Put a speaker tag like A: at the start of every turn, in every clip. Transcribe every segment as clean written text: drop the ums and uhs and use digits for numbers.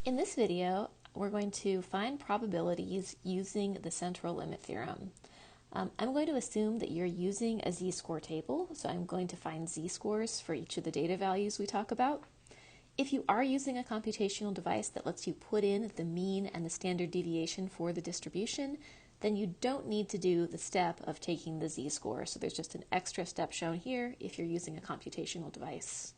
A: In this video, we're going to find probabilities using the central limit theorem. I'm going to assume that you're using a z-score table, so I'm going to find z-scores for each of the data values we talk about. If you are using a computational device that lets you put in the mean and the standard deviation for the distribution, then you don't need to do the step of taking the z-score. So there's just an extra step shown here if you're using a computational device.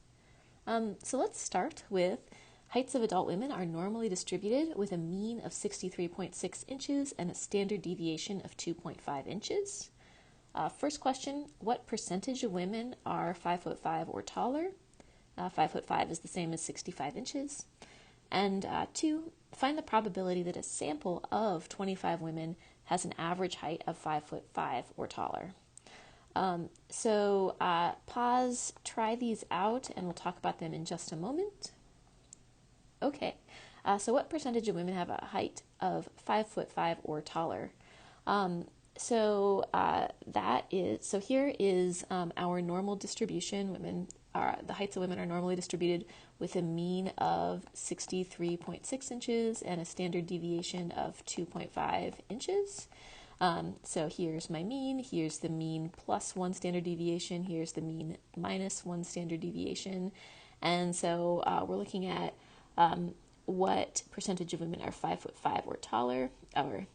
A: So let's start with heights of adult women are normally distributed with a mean of 63.6 inches and a standard deviation of 2.5 inches. First question, what percentage of women are 5'5" or taller? 5'5" is the same as 65 inches. And 2, find the probability that a sample of 25 women has an average height of 5'5" or taller. Pause, try these out, and we'll talk about them in just a moment. Okay, so what percentage of women have a height of 5'5" or taller? Here is our normal distribution. The heights of women are normally distributed with a mean of 63.6 inches and a standard deviation of 2.5 inches. So here's my mean, here's the mean plus 1 standard deviation, here's the mean minus 1 standard deviation. And so we're looking at what percentage of women are 5'5" or taller, or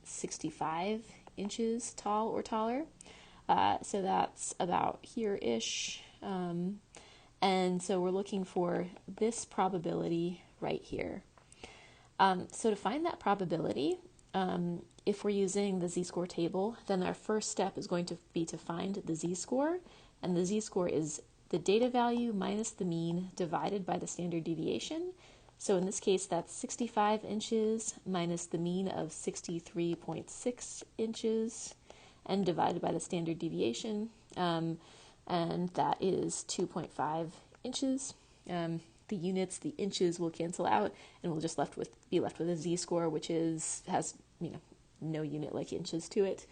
A: 65 inches tall or taller. So that's about here-ish. And so we're looking for this probability right here. So to find that probability, if we're using the z-score table, then our first step is going to be to find the z-score, and the z-score is the data value minus the mean divided by the standard deviation. So in this case, that's 65 inches minus the mean of 63.6 inches and divided by the standard deviation, and that is 2.5 inches. The units, the inches will cancel out, and we'll just be left with a z-score, which has no unit like inches to it.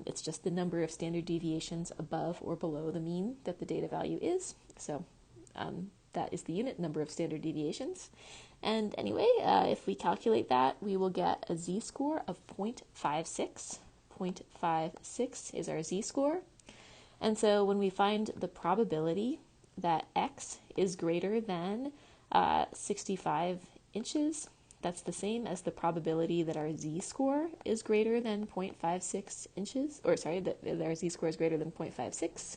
A: It's just the number of standard deviations above or below the mean that the data value is. So that is the unit number of standard deviations. And anyway, if we calculate that, we will get a z-score of 0.56. 0.56 is our z-score. And so when we find the probability that x is greater than 65 inches, that's the same as the probability that our z-score is greater than 0.56 inches, that our z-score is greater than 0.56.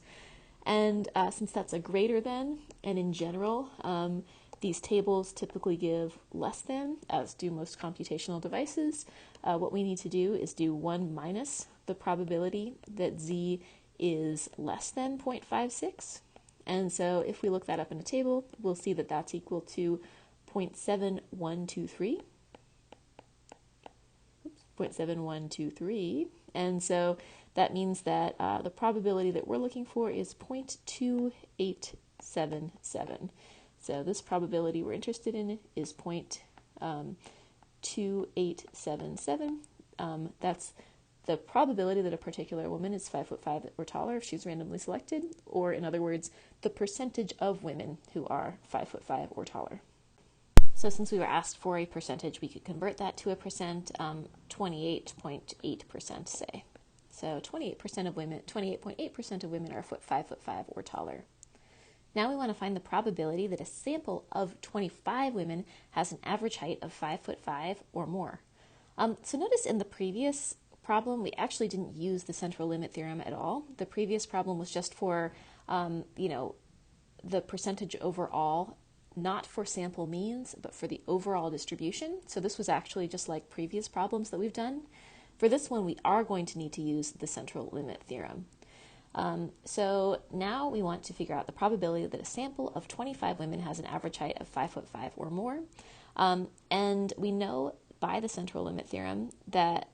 A: And since that's a greater than, and in general, these tables typically give less than, as do most computational devices, what we need to do is do 1 minus the probability that z is less than 0.56. And so if we look that up in a table, we'll see that that's equal to 0.7123. 0.7123. And so that means that the probability that we're looking for is 0.2877. So this probability we're interested in is 0.2877. That's the probability that a particular woman is 5'5" or taller if she's randomly selected, or in other words, the percentage of women who are 5'5" or taller. So since we were asked for a percentage, we could convert that to a percent, 28.8%, say. So 28% of women, 28.8% of women are 5'5" or taller. Now we want to find the probability that a sample of 25 women has an average height of 5'5" or more. So notice in the previous problem, we actually didn't use the central limit theorem at all. The previous problem was just for, the percentage overall, not for sample means, but for the overall distribution. So this was actually just like previous problems that we've done. For this one, we are going to need to use the central limit theorem. So now we want to figure out the probability that a sample of 25 women has an average height of 5'5" or more. And we know by the central limit theorem that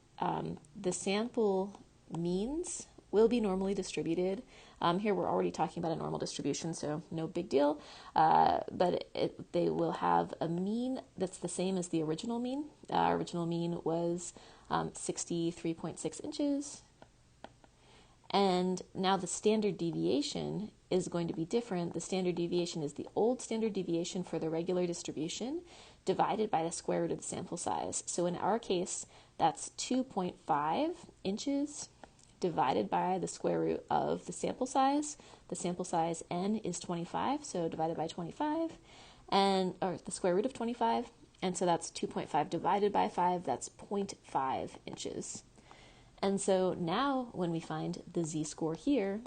A: the sample means will be normally distributed. Here we're already talking about a normal distribution, so no big deal. But they will have a mean that's the same as the original mean. Our original mean was 63.6 inches. And now the standard deviation is going to be different. The standard deviation is the old standard deviation for the regular distribution. divided by the square root of the sample size. So in our case, that's 2.5 inches divided by the square root of the sample size. The sample size n is 25, so divided by 25, or the square root of 25, and so that's 2.5 divided by 5, that's 0.5 inches. And so now when we find the z-score here,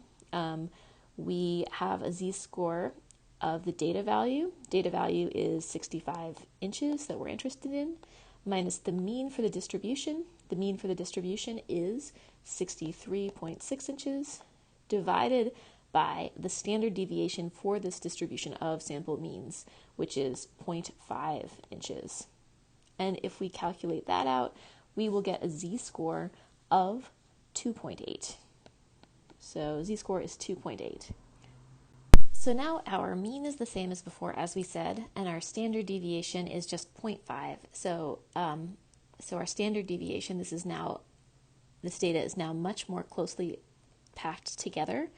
A: we have a z-score of the data value. Data value is 65 inches that we're interested in, minus the mean for the distribution. The mean for the distribution is 63.6 inches, divided by the standard deviation for this distribution of sample means, which is 0.5 inches. And if we calculate that out, we will get a z-score of 2.8. So z-score is 2.8. So now our mean is the same as before, as we said, and our standard deviation is just 0.5. So our standard deviation, this data is now much more closely packed together.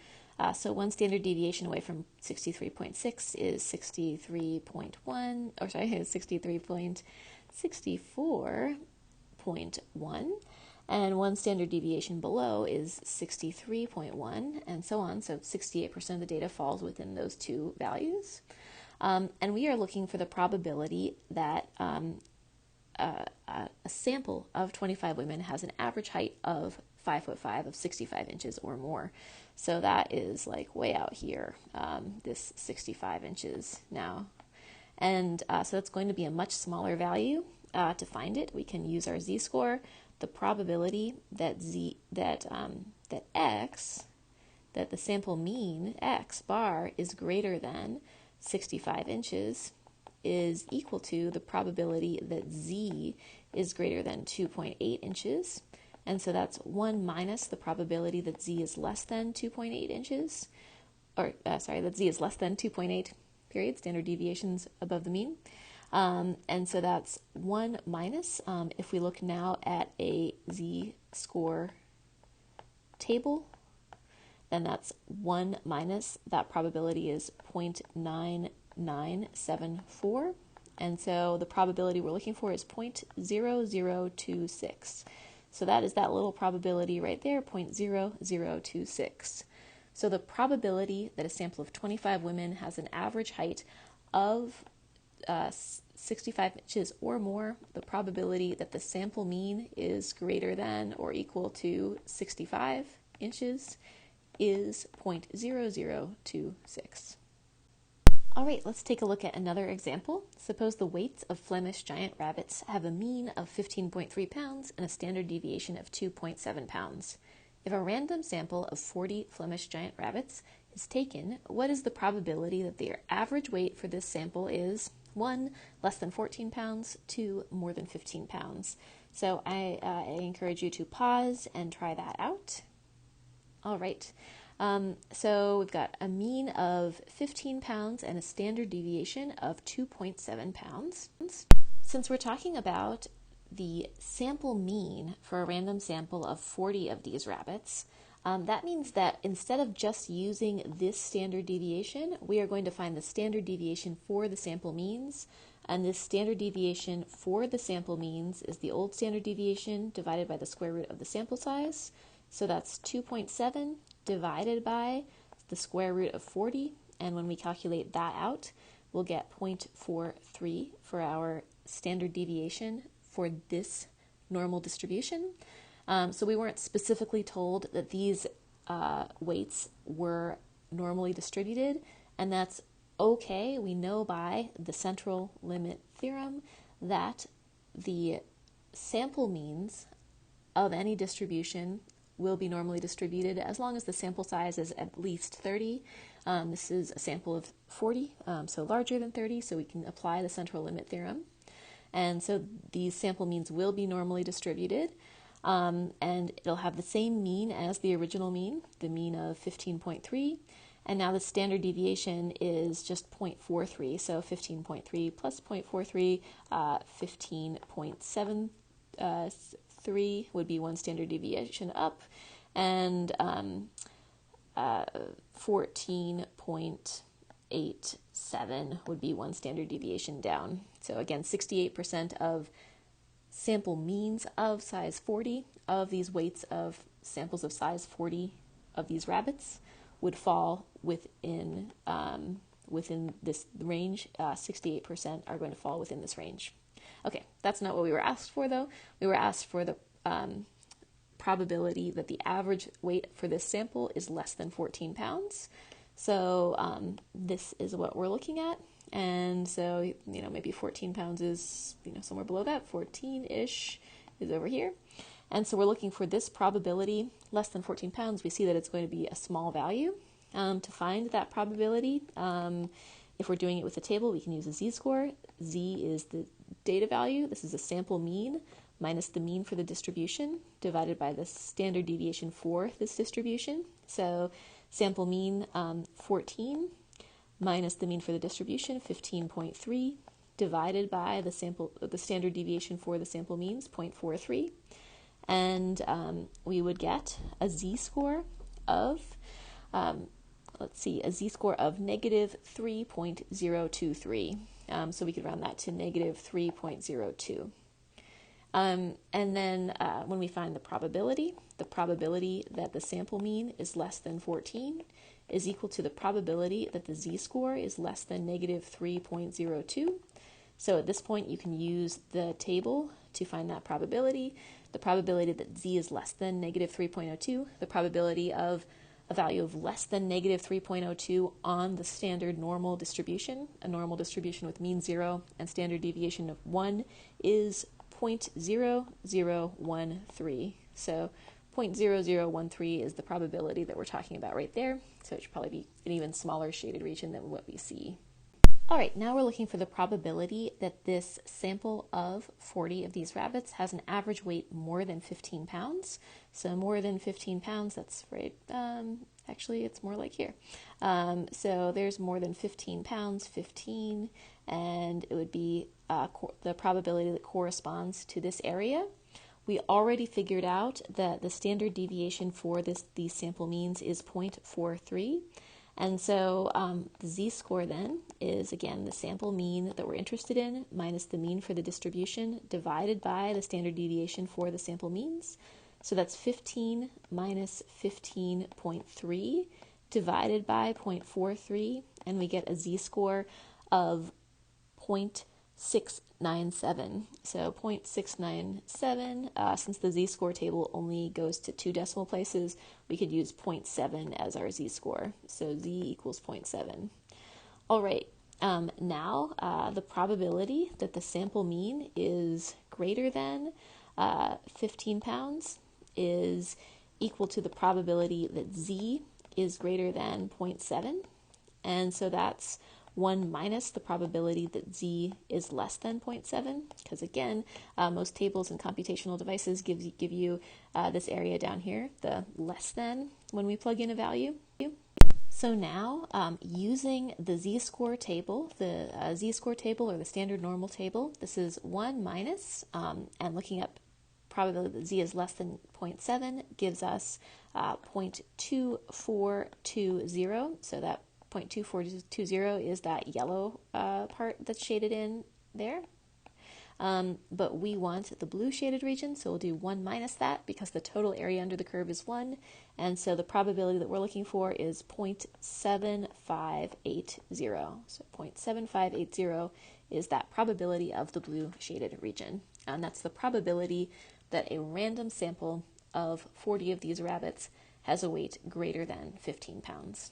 A: So one standard deviation away from 63.6 is 63.64.1, and one standard deviation below is 63.1, and so on. So 68% of the data falls within those two values. And we are looking for the probability that a sample of 25 women has an average height of 5'5" of 65 inches or more. So that is like way out here, this 65 inches now. And so that's going to be a much smaller value. To find it, we can use our z-score. The probability that that the sample mean, x bar, is greater than 65 inches is equal to the probability that z is greater than 2.8 inches. And so that's 1 minus the probability that z is less than 2.8 inches, that z is less than 2.8, period, standard deviations above the mean. And so that's 1 minus, if we look now at a z-score table, then that's 1 minus, that probability is 0.9974, and so the probability we're looking for is 0.0026. So that is that little probability right there, 0.0026. So the probability that a sample of 25 women has an average height of 65 inches or more, the probability that the sample mean is greater than or equal to 65 inches is 0.0026. All right, let's take a look at another example. Suppose the weights of Flemish giant rabbits have a mean of 15.3 pounds and a standard deviation of 2.7 pounds. If a random sample of 40 Flemish giant rabbits is taken, what is the probability that their average weight for this sample is 1, less than 14 pounds, 2, more than 15 pounds? So I encourage you to pause and try that out. All right. So we've got a mean of 15 pounds and a standard deviation of 2.7 pounds. Since we're talking about the sample mean for a random sample of 40 of these rabbits, that means that instead of just using this standard deviation, we are going to find the standard deviation for the sample means. And this standard deviation for the sample means is the old standard deviation divided by the square root of the sample size. So that's 2.7 divided by the square root of 40, and when we calculate that out, we'll get 0.43 for our standard deviation for this normal distribution. So we weren't specifically told that these weights were normally distributed, and that's okay. We know by the Central Limit Theorem that the sample means of any distribution will be normally distributed as long as the sample size is at least 30. This is a sample of 40, so larger than 30, so we can apply the Central Limit Theorem. And so these sample means will be normally distributed, and it'll have the same mean as the original mean, the mean of 15.3, and now the standard deviation is just 0.43, so 15.3 plus 0.43, 15.73 would be one standard deviation up, and 14.86 7 would be one standard deviation down. So again, 68% of sample means of size 40 of these weights of samples of size 40 of these rabbits would fall within this range. 68% are going to fall within this range. Okay, that's not what we were asked for, though. We were asked for the probability that the average weight for this sample is less than 14 pounds. So this is what we're looking at. And so, maybe 14 pounds is, somewhere below that. 14-ish is over here. And so we're looking for this probability less than 14 pounds. We see that it's going to be a small value. To find that probability, if we're doing it with a table, we can use a z-score. Z is the data value. This is a sample mean minus the mean for the distribution divided by the standard deviation for this distribution. So sample mean 14 minus the mean for the distribution 15.3 divided by the standard deviation for the sample means 0.43, and we would get a z-score of a z-score of negative 3.023. So we could round that to negative 3.02. And then when we find the probability that the sample mean is less than 14 is equal to the probability that the z-score is less than negative 3.02. So at this point, you can use the table to find that probability. The probability that z is less than negative 3.02, the probability of a value of less than negative 3.02 on the standard normal distribution, a normal distribution with mean 0 and standard deviation of 1, is 0.0013. So 0.0013 is the probability that we're talking about right there. So it should probably be an even smaller shaded region than what we see. All right, now we're looking for the probability that this sample of 40 of these rabbits has an average weight more than 15 pounds. So more than 15 pounds, that's right. Actually, it's more like here. So there's more than 15 pounds, 15, and it would be the probability that corresponds to this area. We already figured out that the standard deviation for these sample means is 0.43. And so the z-score then is, again, the sample mean that we're interested in minus the mean for the distribution divided by the standard deviation for the sample means. So that's 15 minus 15.3 divided by 0.43, and we get a z-score of 0.697. So 0.697, since the z-score table only goes to 2 decimal places, we could use 0.7 as our z-score. So z equals 0.7. All right, now the probability that the sample mean is greater than 15 pounds is equal to the probability that z is greater than 0.7. And so that's 1 minus the probability that z is less than 0.7, because again, most tables and computational devices give you this area down here, the less than, when we plug in a value. So now, using the z-score table, the z-score table or the standard normal table, this is 1 minus, and looking up probability that z is less than 0.7 gives us 0.2420, so that 0.2420 is that yellow part that's shaded in there. But we want the blue shaded region, so we'll do 1 minus that because the total area under the curve is 1. And so the probability that we're looking for is 0.7580. So 0.7580 is that probability of the blue shaded region. And that's the probability that a random sample of 40 of these rabbits has a weight greater than 15 pounds.